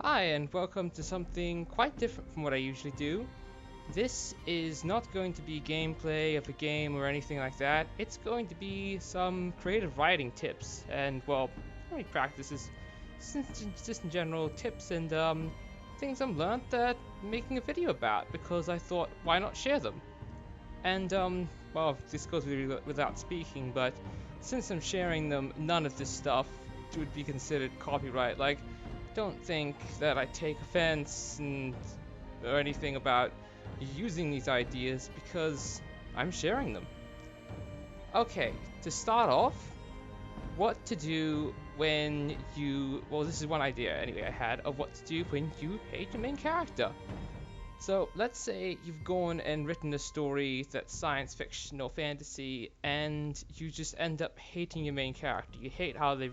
Hi, and welcome to something quite different from what I usually do. This is not going to be gameplay of a game or anything like that. It's going to be some creative writing tips and, well, not really practices, just in general tips and things I've learned that making a video about because I thought, why not share them? And, well, this goes without speaking, but since I'm sharing them, none of this stuff would be considered copyright. Like, don't think that I take offense or anything about using these ideas because I'm sharing them. Okay, to start off, what to do when well, this is one idea anyway I had of what to do when you hate your main character. So let's say you've gone and written a story that's science fiction or fantasy, and you just end up hating your main character. You hate how they're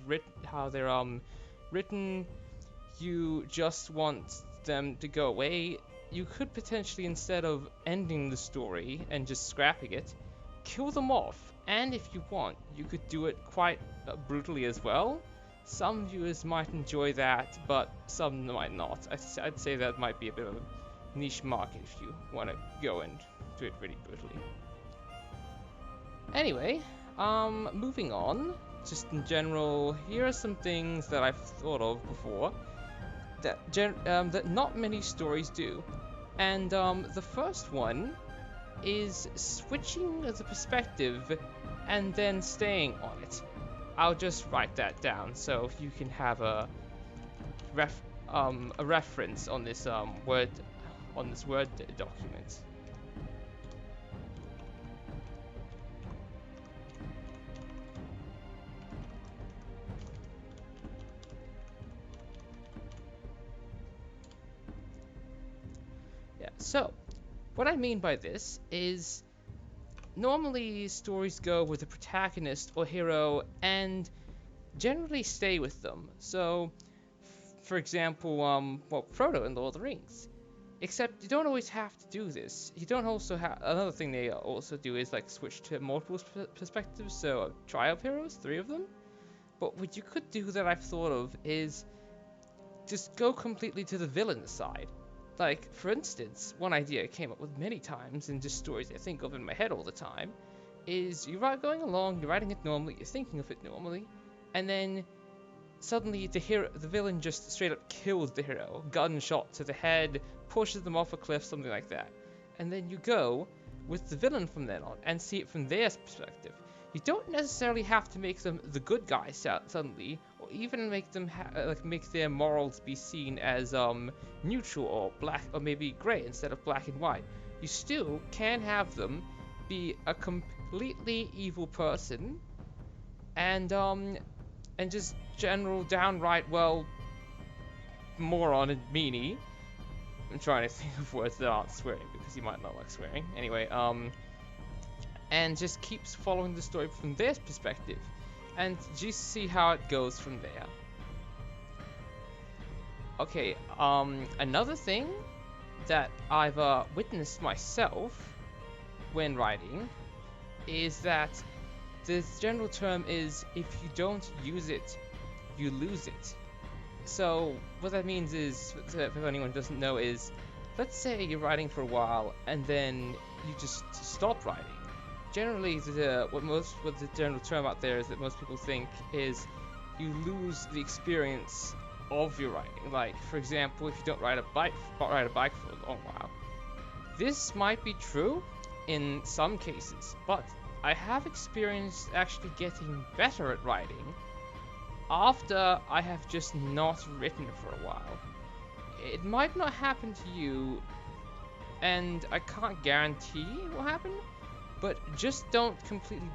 written. You just want them to go away. You could potentially, instead of ending the story and just scrapping it, kill them off. And if you want, you could do it quite brutally as well. Some viewers might enjoy that, but some might not. I'd say that might be a bit of a niche market if you want to go and do it really brutally. Anyway, moving on. Just in general, here are some things that I've thought of before that not many stories do. And the first one is switching the perspective and then staying on it. I'll just write that down so you can have a reference on this word document. Yeah. So, what I mean by this is normally stories go with a protagonist or hero and generally stay with them. So, for example, well, Frodo in Lord of the Rings. Except you don't always have to do this. You don't also have another thing they also do is like switch to multiple perspectives. So try of heroes, 3 of them. But what you could do that I've thought of is just go completely to the villain side. Like, for instance, one idea I came up with many times in just stories I think of in my head all the time is you're going along, you're writing it normally, you're thinking of it normally, and then suddenly the villain just straight up kills the hero, gunshot to the head, pushes them off a cliff, something like that. And then you go with the villain from then on and see it from their perspective. You don't necessarily have to make them the good guys suddenly, or even make them make their morals be seen as neutral or black or maybe gray instead of black and white. You still can have them be a completely evil person and just general downright moron and meanie. I'm trying to think of words that aren't swearing because you might not like swearing. Anyway, and just keeps following the story from their perspective, and just see how it goes from there. Okay, another thing that I've witnessed myself when writing is that the general term is if you don't use it, you lose it. So what that means is, if anyone doesn't know, is let's say you're writing for a while and then you just stop writing. Generally, what the general term out there is that most people think is you lose the experience of your writing. Like, for example, if you don't ride a bike for a long while. This might be true in some cases, but I have experienced actually getting better at writing after I have just not written for a while. It might not happen to you, and I can't guarantee it will happen, but just don't completely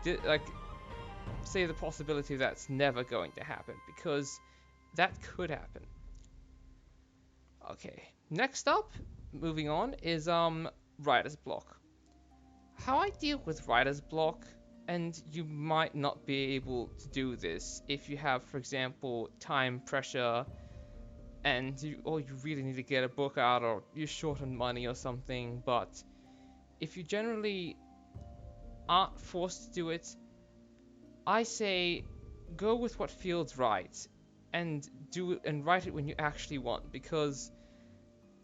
say the possibility that's never going to happen, because that could happen. Okay, next up, moving on, is writer's block. How I deal with writer's block, and you might not be able to do this if you have, for example, time pressure and you really need to get a book out or you're short on money or something, but if you generally aren't forced to do it, I say go with what feels right and do it and write it when you actually want, because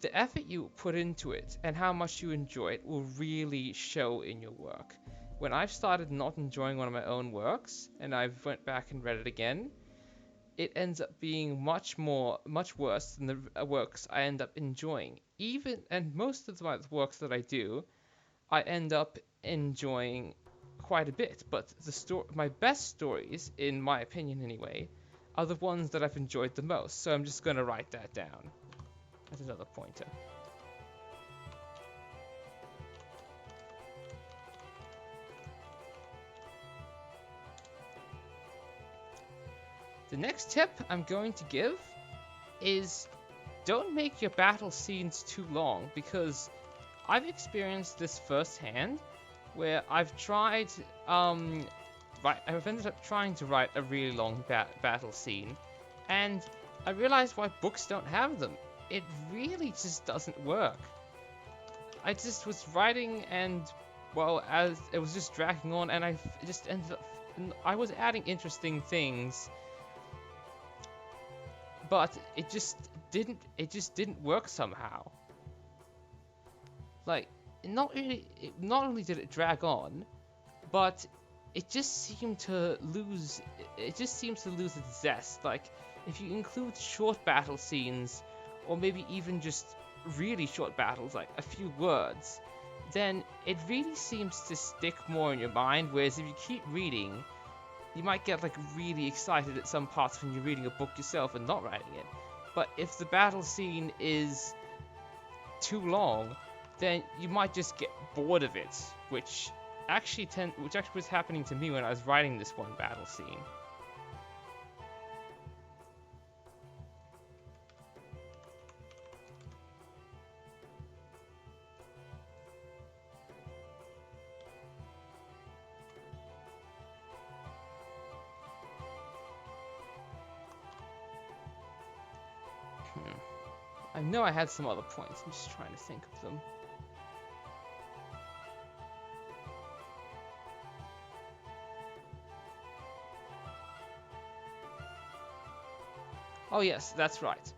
the effort you put into it and how much you enjoy it will really show in your work. When I've started not enjoying one of my own works and I've went back and read it again, it ends up being much worse than the works I end up enjoying. And most of the works that I do, I end up enjoying quite a bit. But my best stories, in my opinion anyway, are the ones that I've enjoyed the most. So I'm just going to write that down as another pointer. The next tip I'm going to give is don't make your battle scenes too long, because I've experienced this firsthand where I've ended up trying to write a really long battle scene, and I realized why books don't have them. It really just doesn't work. I just was writing, and well, as it was just dragging on, and I just ended up, I was adding interesting things, but it just didn't work somehow. Like, not only did it drag on, but it just seemed to lose its zest. Like, if you include short battle scenes, or maybe even just really short battles, like a few words, then it really seems to stick more in your mind. Whereas if you keep reading, you might get like really excited at some parts when you're reading a book yourself and not writing it. But if the battle scene is too long, then you might just get bored of it, which actually was happening to me when I was writing this one battle scene. I know I had some other points. I'm just trying to think of them. Oh yes, that's right.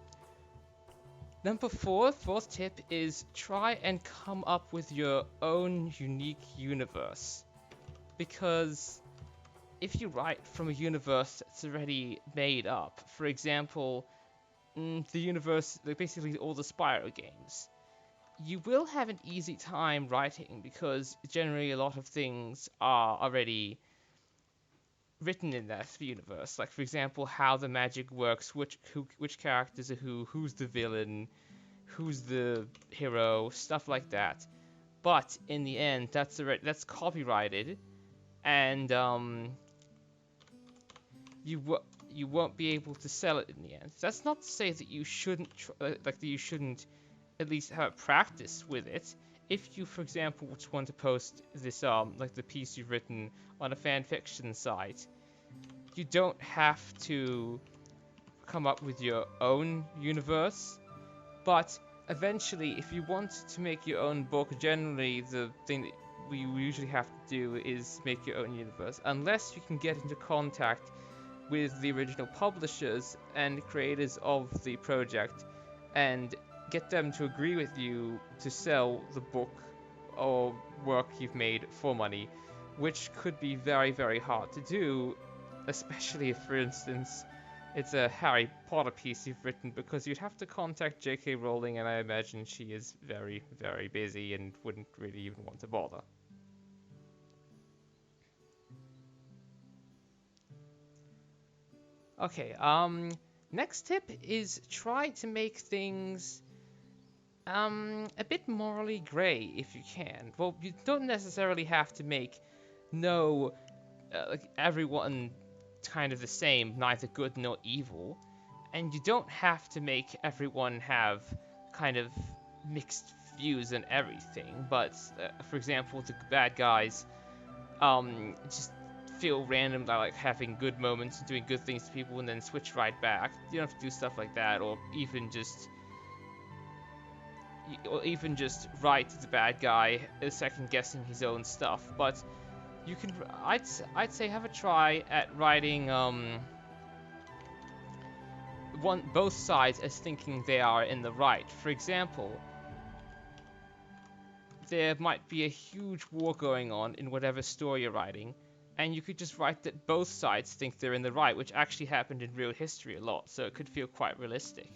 Number 4, fourth tip is try and come up with your own unique universe. Because if you write from a universe that's already made up, for example, the universe, like basically all the Spyro games, you will have an easy time writing because generally a lot of things are already written in that universe. Like, for example, how the magic works, which characters are who's the villain, who's the hero, stuff like that. But in the end, that's copyrighted, and you won't be able to sell it in the end. That's not to say that you shouldn't at least have practice with it. If you, for example, just want to post this like the piece you've written on a fan fiction site, you don't have to come up with your own universe. But eventually, if you want to make your own book, generally the thing that we usually have to do is make your own universe, unless you can get into contact with the original publishers and creators of the project and get them to agree with you to sell the book or work you've made for money, which could be very, very hard to do, especially if, for instance, it's a Harry Potter piece you've written, because you'd have to contact J.K. Rowling, and I imagine she is very, very busy and wouldn't really even want to bother. Okay, next tip is try to make things a bit morally gray if you can. Well, you don't necessarily have to make like everyone kind of the same, neither good nor evil, and you don't have to make everyone have kind of mixed views on everything. But for example, the bad guys just feel random, like having good moments and doing good things to people and then switch right back. You don't have to do stuff like that, or even just write the bad guy second guessing his own stuff. But you can, I'd say have a try at writing both sides as thinking they are in the right. For example, there might be a huge war going on in whatever story you're writing, and you could just write that both sides think they're in the right, which actually happened in real history a lot, so it could feel quite realistic.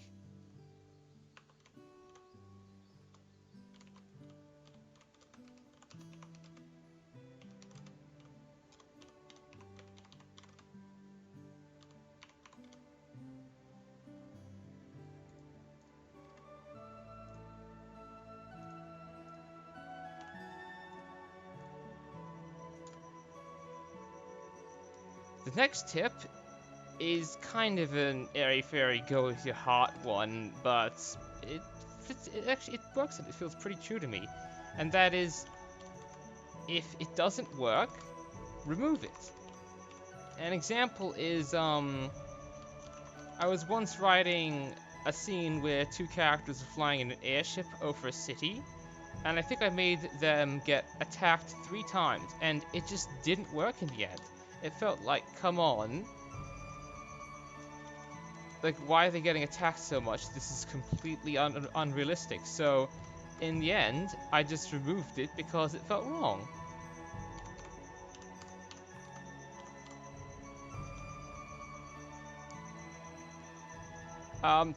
The next tip is kind of an airy-fairy go-with-your-heart one, but it works and it feels pretty true to me. And that is, if it doesn't work, remove it. An example is, I was once writing a scene where two characters were flying in an airship over a city, and I think I made them get attacked 3 times, and it just didn't work in the end. It felt like, come on. Like, why are they getting attacked so much? This is completely unrealistic. So, in the end, I just removed it because it felt wrong.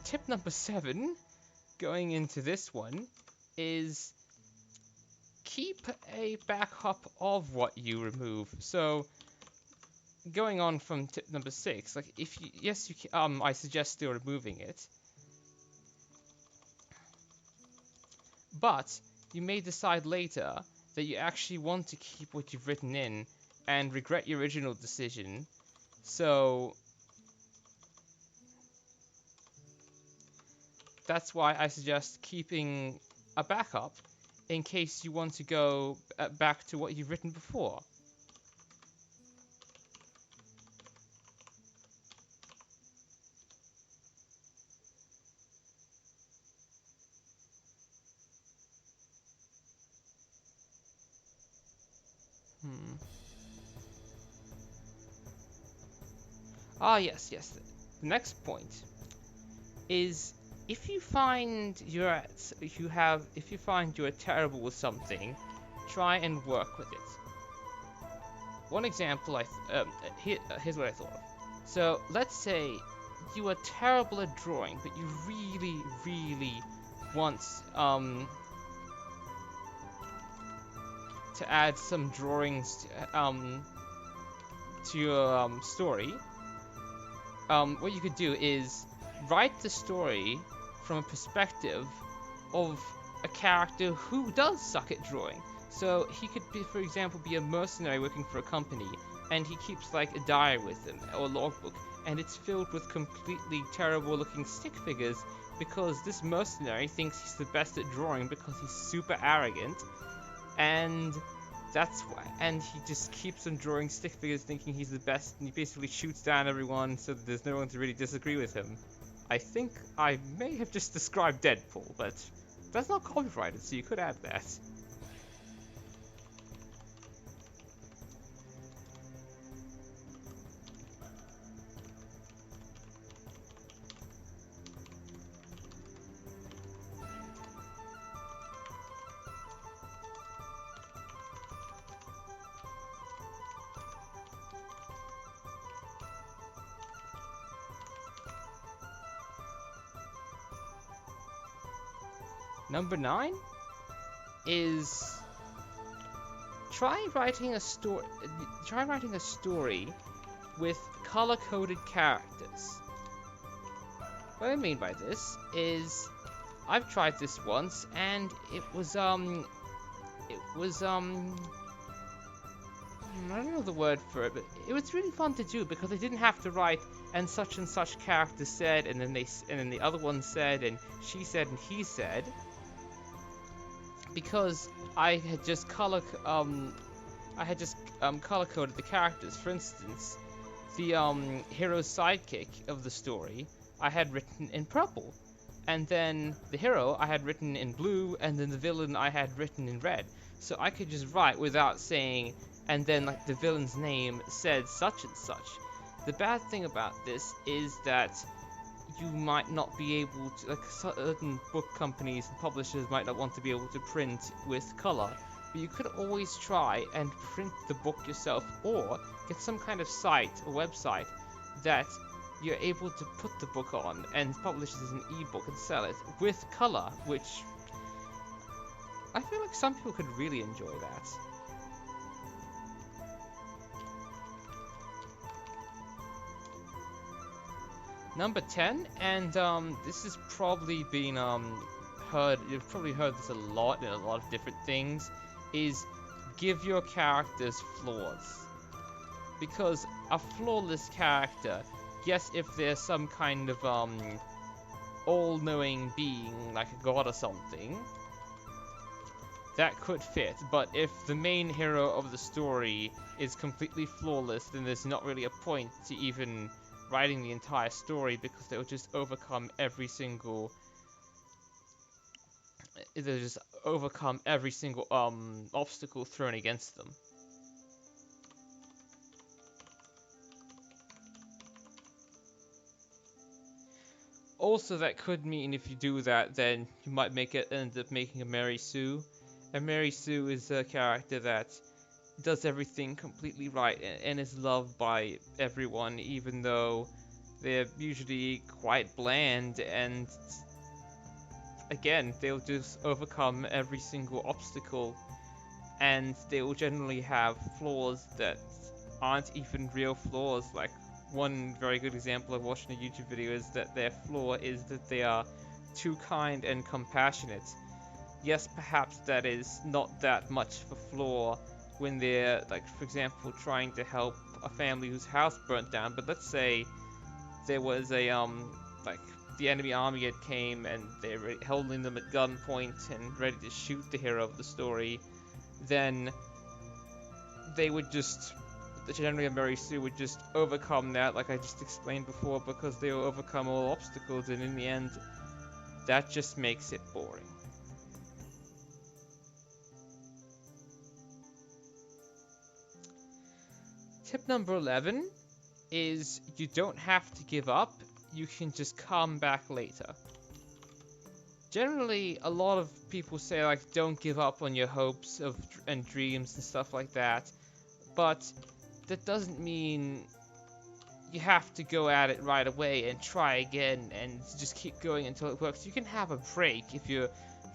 Tip number 7, going into this one, is keep a backup of what you remove. So, going on from tip number 6, like if you, yes, you I suggest still removing it, but you may decide later that you actually want to keep what you've written in and regret your original decision. So that's why I suggest keeping a backup in case you want to go back to what you've written before. Yes. The next point is if you find you're terrible with something, try and work with it. One example, here's what I thought of. So let's say you are terrible at drawing, but you really want to add some drawings to your story. What you could do is write the story from a perspective of a character who does suck at drawing. So he could be, for example, be a mercenary working for a company, and he keeps like a diary with him or a logbook, and it's filled with completely terrible looking stick figures because this mercenary thinks he's the best at drawing because he's super arrogant, and that's why, and he just keeps on drawing stick figures thinking he's the best, and he basically shoots down everyone so that there's no one to really disagree with him. I think I may have just described Deadpool, but that's not copyrighted, so you could add that. Number 9 is try writing a story with color-coded characters. What I mean by this is I've tried this once, and it was I don't know the word for it, but it was really fun to do because I didn't have to write and such character said, and then the other one said, and she said, and he said, because I had just color coded the characters. For instance, the hero's sidekick of the story I had written in purple, and then the hero I had written in blue, and then the villain I had written in red. So I could just write without saying, and then like the villain's name said such and such. The bad thing about this is that you might not be able to, like certain book companies and publishers might not want to be able to print with color, but you could always try and print the book yourself, or get some kind of site or website that you're able to put the book on and publish it as an ebook and sell it with color, which I feel like some people could really enjoy that. Number 10, and this has probably been heard. You've probably heard this a lot in a lot of different things. Is give your characters flaws, because a flawless character, yes, if there's some kind of all-knowing being like a god or something, that could fit. But if the main hero of the story is completely flawless, then there's not really a point to even writing the entire story, because they'll just overcome every single obstacle thrown against them. Also, that could mean if you do that, then you might end up making a Mary Sue. And Mary Sue is a character that does everything completely right and is loved by everyone, even though they're usually quite bland, and again, they'll just overcome every single obstacle, and they will generally have flaws that aren't even real flaws. Like, one very good example I watched in a YouTube video is that their flaw is that they are too kind and compassionate. Yes, perhaps that is not that much of a flaw when they're, like, for example, trying to help a family whose house burnt down, but let's say there was a, like, the enemy army had came and they were holding them at gunpoint and ready to shoot the hero of the story, then they would just, generally Mary Sue would just overcome that, like I just explained before, because they will overcome all obstacles, and in the end, that just makes it boring. Tip number 11 is you don't have to give up, you can just come back later. Generally, a lot of people say, like, don't give up on your hopes and dreams and stuff like that, but that doesn't mean you have to go at it right away and try again and just keep going until it works. You can have a break if you're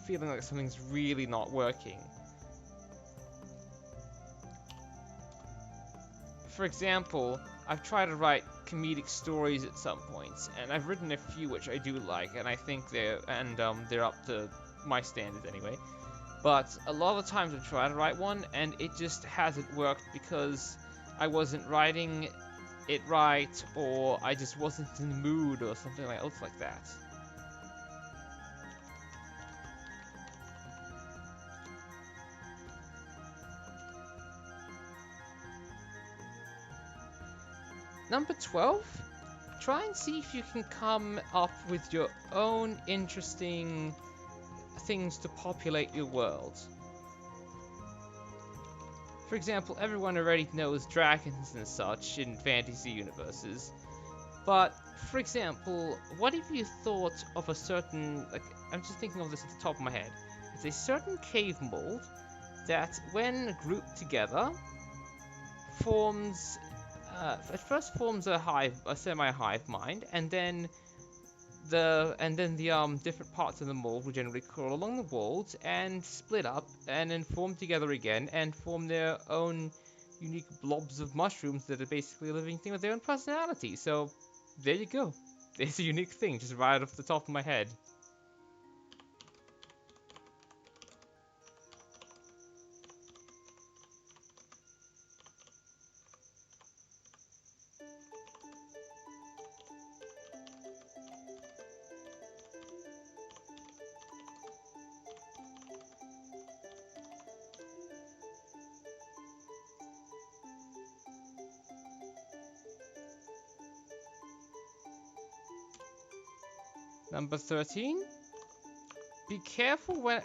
feeling like something's really not working. For example, I've tried to write comedic stories at some points, and I've written a few which I do like, and I think they're up to my standards anyway. But a lot of the times I've tried to write one, and it just hasn't worked because I wasn't writing it right, or I just wasn't in the mood, or something else like that. Number 12, try and see if you can come up with your own interesting things to populate your world. For example, everyone already knows dragons and such in fantasy universes, but for example, what if you thought of a certain, like, I'm just thinking of this at the top of my head, it's a certain cave mold that when grouped together forms at first forms a semi-hive mind, and then the different parts of the mold will generally crawl along the walls and split up, and then form together again and form their own unique blobs of mushrooms that are basically a living thing with their own personality. So there you go. There's a unique thing just right off the top of my head. Number 13. Be careful when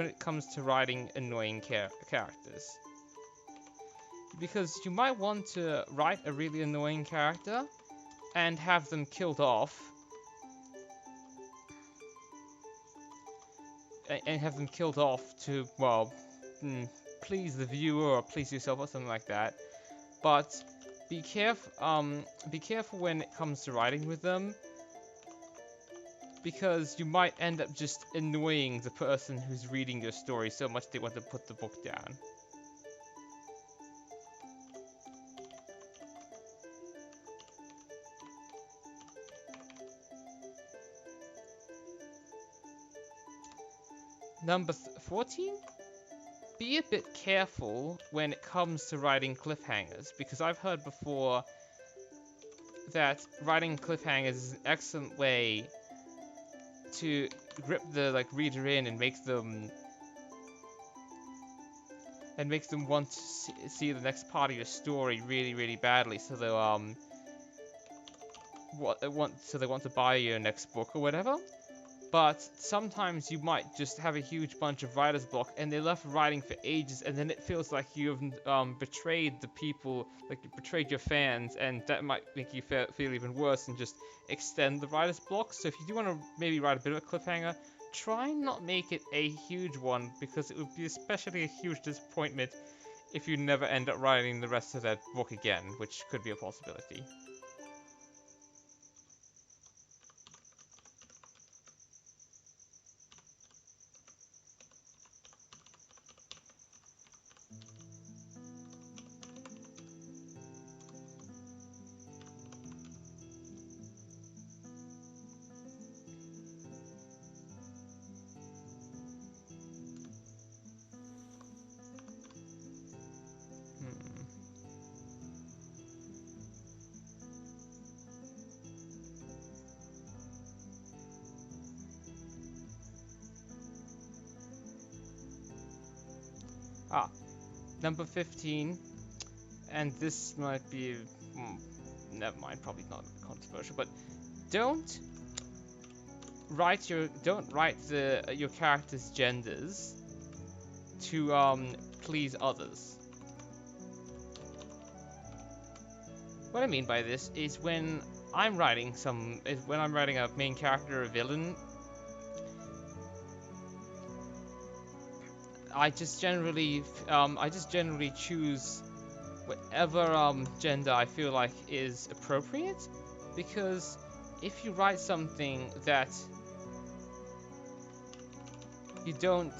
it comes to writing annoying characters. Because you might want to write a really annoying character, and have them killed off. And have them killed off to, well, please the viewer or please yourself or something like that. But be careful when it comes to writing with them, because you might end up just annoying the person who's reading your story so much they want to put the book down. Number 14? Be a bit careful when it comes to writing cliffhangers, because I've heard before that writing cliffhangers is an excellent way to grip the reader in and make them want to see the next part of your story really, really badly, so they'll they want to buy your next book or whatever. But sometimes you might just have a huge bunch of writer's block, and they're left writing for ages, and then it feels like you've betrayed the people, like you betrayed your fans, and that might make you feel even worse and just extend the writer's block. So if you do want to maybe write a bit of a cliffhanger, try not make it a huge one, because it would be especially a huge disappointment if you never end up writing the rest of that book again, which could be a possibility. Number 15, and this might be, never mind, probably not controversial, but don't write your character's genders to please others. What I mean by this is when I'm writing a main character or a villain, I just generally choose whatever gender I feel like is appropriate, because if you write something that you don't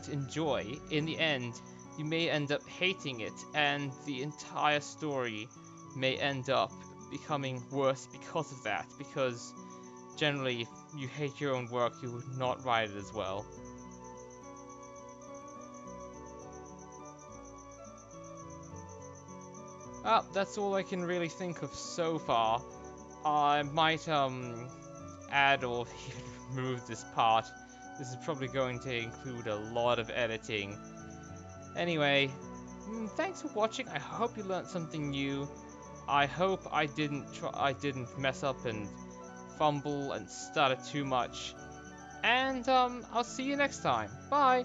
enjoy, in the end you may end up hating it, and the entire story may end up becoming worse because of that, because generally if you hate your own work, you would not write it as well. That's all I can really think of so far. I might add or even remove this part. This is probably going to include a lot of editing. Anyway, thanks for watching. I hope you learned something new. I hope I didn't mess up and fumble and stutter too much. And I'll see you next time. Bye!